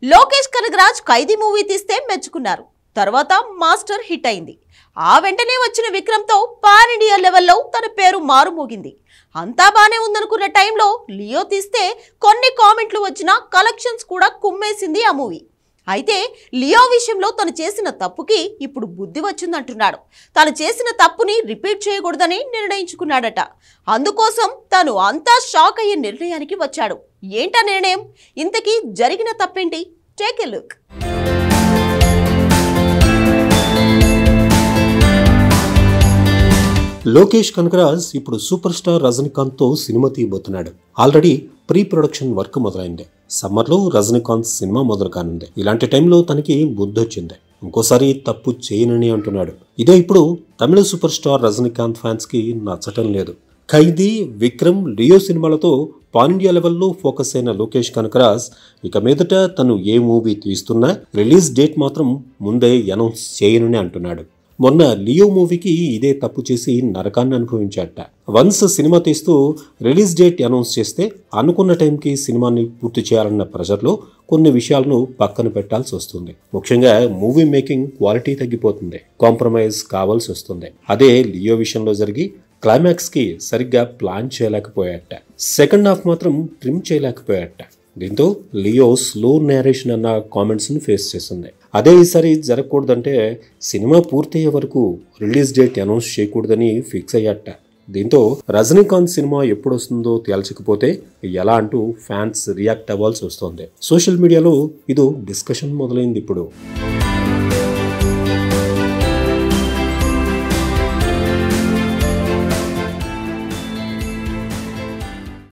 లోకేష్ కనగరాజ్ ఖైదీ movie తీస్తే మెచ్చుకున్నారు. తర్వాత మాస్టర్ హిట్ అయింది. ఆ వెంటనే వచ్చిన విక్రమ్తో పాన్ ఇండియా లెవెల్లో తన పేరు మారుమోగింది. అంతా బానే ఉందనుకున్న టైంలో లియో తీస్తే కొన్ని కామెంట్లు వచ్చినా కలెక్షన్స్ కూడా కుమ్మేసింది ఆ మూవీ. అయితే లియో విషయంలో తను చేసిన తప్పుకి ఇప్పుడు బుద్ధి వచ్చిందంటున్నాడు. తను చేసిన తప్పుని రిపీట్ చేయకూడదని నిర్ణయించుకున్నాడట. అందుకోసం తను అంతా షాక్ అయ్యే నిర్ణయానికి వచ్చాడు. ఏంటా నిర్ణయం? ఇంతకీ జరిగిన తప్పేంటి? Take a look. Lokesh Kanagaraj ఇప్పుడు సూపర్ స్టార్ రజనీకాంత్ తో సినిమా తీయబోతున్నాడు. ఆల్రెడీ ప్రీ ప్రొడక్షన్ వర్క్ మొదలైంది. సమ్మర్ లో రజనీకాంత్ సినిమా మొదలు కానుంది. ఇలాంటి టైంలో తనకి బుద్ధి వచ్చింది. ఇంకోసారి తప్పు చేయనని అంటున్నాడు. ఇదే ఇప్పుడు తమిళ సూపర్ స్టార్ రజనీకాంత్ ఫ్యాన్స్ కి నచ్చటం లేదు. ఖైదీ, విక్రమ్, లియో సినిమాలతో పాన్ ఇండియా లెవెల్లో ఫోకస్ అయిన లోకేష్ కనగరాజ్ ఇక మీదట తను ఏ మూవీ తీస్తున్నా రిలీజ్ డేట్ మాత్రం ముందే అనౌన్స్ చేయనని అంటున్నాడు. మొన్న లియో మూవీకి ఇదే తప్పు చేసి నరకాన్ని అనుభవించాట. వన్స్ సినిమా తీస్తూ రిలీజ్ డేట్ అనౌన్స్ చేస్తే అనుకున్న టైంకి సినిమాని పూర్తి చేయాలన్న ప్రెషర్లో కొన్ని విషయాలను పక్కన పెట్టాల్సి వస్తుంది. ముఖ్యంగా మూవీ మేకింగ్ క్వాలిటీ తగ్గిపోతుంది. కాంప్రమైజ్ కావాల్సి వస్తుంది. అదే లియో విషయంలో జరిగి క్లైమాక్స్ కి సరిగ్గా ప్లాన్ చేయలేకపోయాట. సెకండ్ హాఫ్ మాత్రం ట్రిమ్ చేయలేకపోయాట. దీంతో లియో స్లో నేరేషన్ అన్న కామెంట్స్ ని ఫేస్ చేస్తుంది. అదే ఈసారి జరగకూడదంటే సినిమా పూర్తయ్యే వరకు రిలీజ్ డేట్ అనౌన్స్ చేయకూడదని ఫిక్స్ అయ్యాట. దీంతో రజనీకాంత్ సినిమా ఎప్పుడు వస్తుందో తేల్చకపోతే ఎలా అంటూ ఫ్యాన్స్ రియాక్ట్ అవ్వాల్సి వస్తోంది. సోషల్ మీడియాలో ఇదో డిస్కషన్ మొదలైంది ఇప్పుడు.